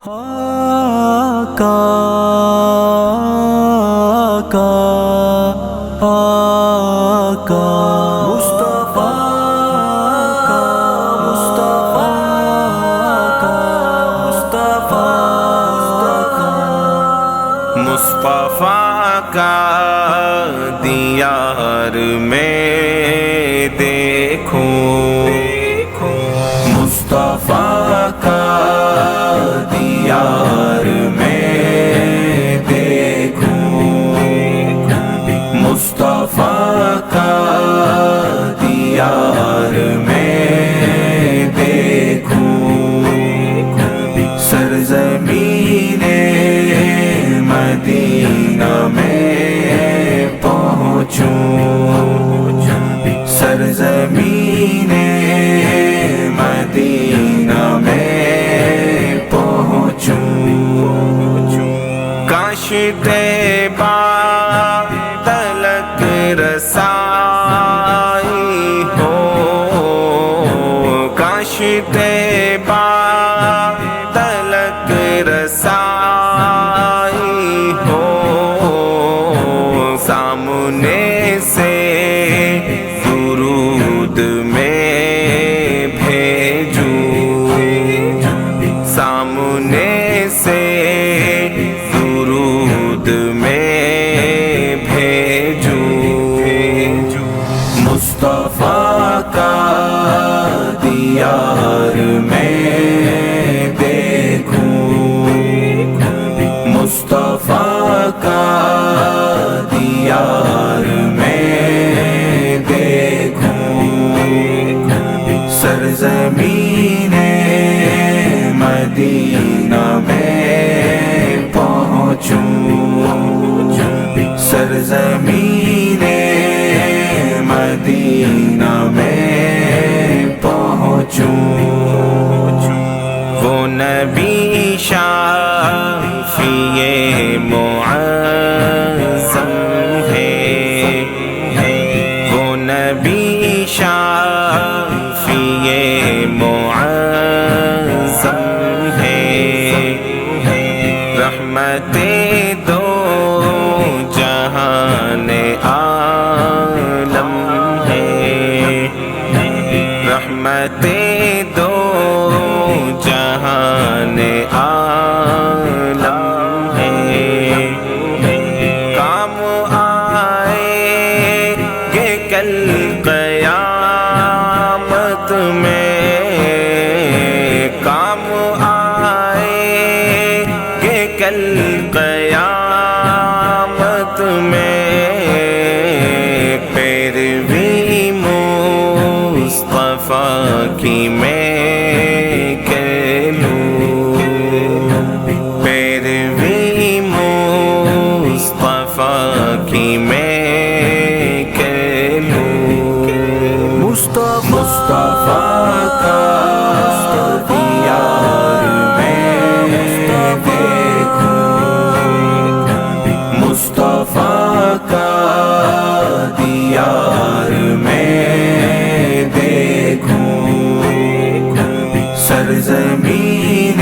آقا آقا آقا مصطفیٰ کا مصطفیٰ کا مصطفیٰ کا دیار میں دیکھوں مصطفیٰ کا دیار میں دیکھوں مصطفیٰ کا دیار میں دیکھوں سرزمین مدینہ میں پہنچوں سرزمین مدینہ میں پہنچوں کاش طیبہ تلک رسائی ہو کاش طیبہ تلک رسائی ہو سامنے سے درود میں بھیجوں سامنے سے درود میں بھیجوں مصطفیٰ کا دیار میں دیکھوں مصطفیٰ کا دیار میں دیکھوں سرزمین مدینہ میں پہنچوں سرزمین مدینہ میں پہنچوں وہ نبی شافی معظم ہے وہ نبی شافی معظم ہے رحمت دو جہان عالم ہے رحمت دو جہان عالم ہے کام آئے گے کل قیامت میں کام آئے گے کل قیامت میں پیروی مصطفیٰ کی میں پیروی مصطفیٰ کی میں مصطفیٰ کا دیار میں دیکھوں مصطفیٰ کا دیار میں دیکھوں سرزمین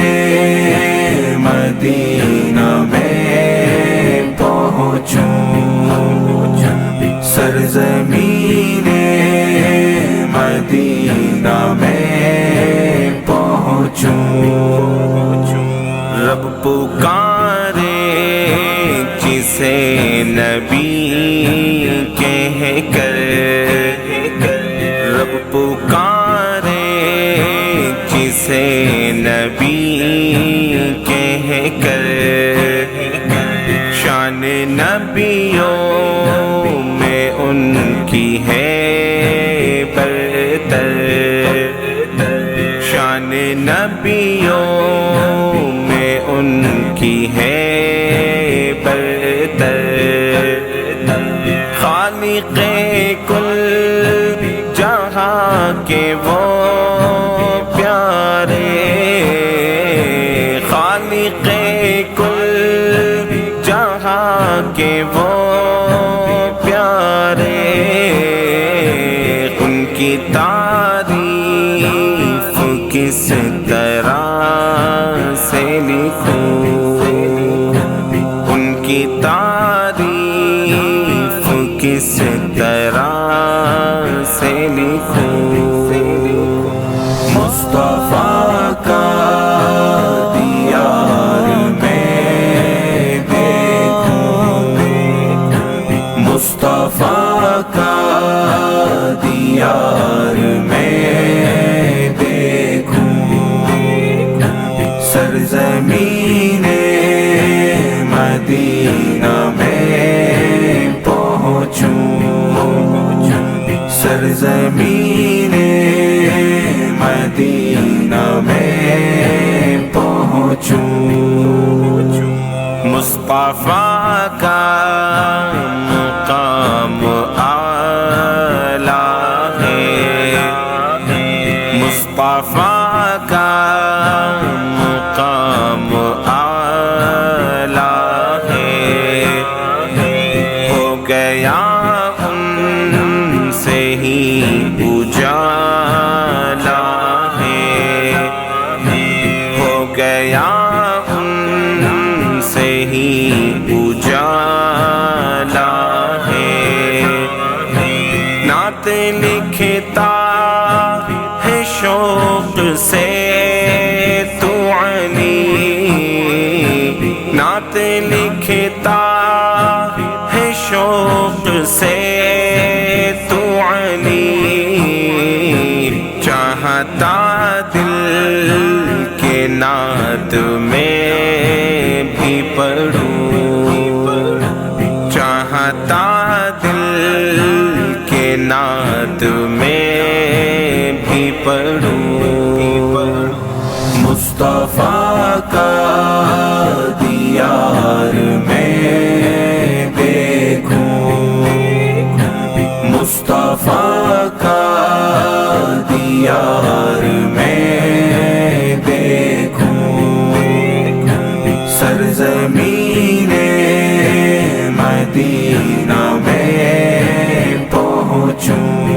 مدینہ میں پہنچوں سرزمین مدینہ میں پہنچوں رب پکارے جسے نبی کہہ کر رب پکارے جسے نبی کہہ کر شان نبیوں میں ان کی ہے برتر شان نبیوں میں ان کی ہے برتر خالق کل جہاں کے وہ پیارے خالق کل جہاں کے وہ پیارے ان کی تعریف کس طرح سے لکھیں لکھوں ان کی تعریف کس طرح سے لکھوں مصطفیٰ کا دیار میں دیکھوں مصطفیٰ کا دیار میں دیکھوں سرزمین مدینہ میں پہنچوں سرزمین مدینہ میں پہنچوں مصطفیٰ کا مقام اعلیٰ ہے مصطفیٰ کا مقام اعلیٰ ہے ہو گیا ان سے ہی اجالا ہے ہو گیا ان سے ہی اجالا ہے نعت لکھتا ہے شوق سے تو علی نعت لکھتا ہے شوق سے تو علی چاہتا دل کے نعت میں بھی پڑھوں چاہتا دل کے نعت میں بھی پڑھوں مصطفیٰ کا دیار میں دیکھوں مصطفیٰ کا دیار میں دیکھوں سرزمین مدینہ میں پہنچوں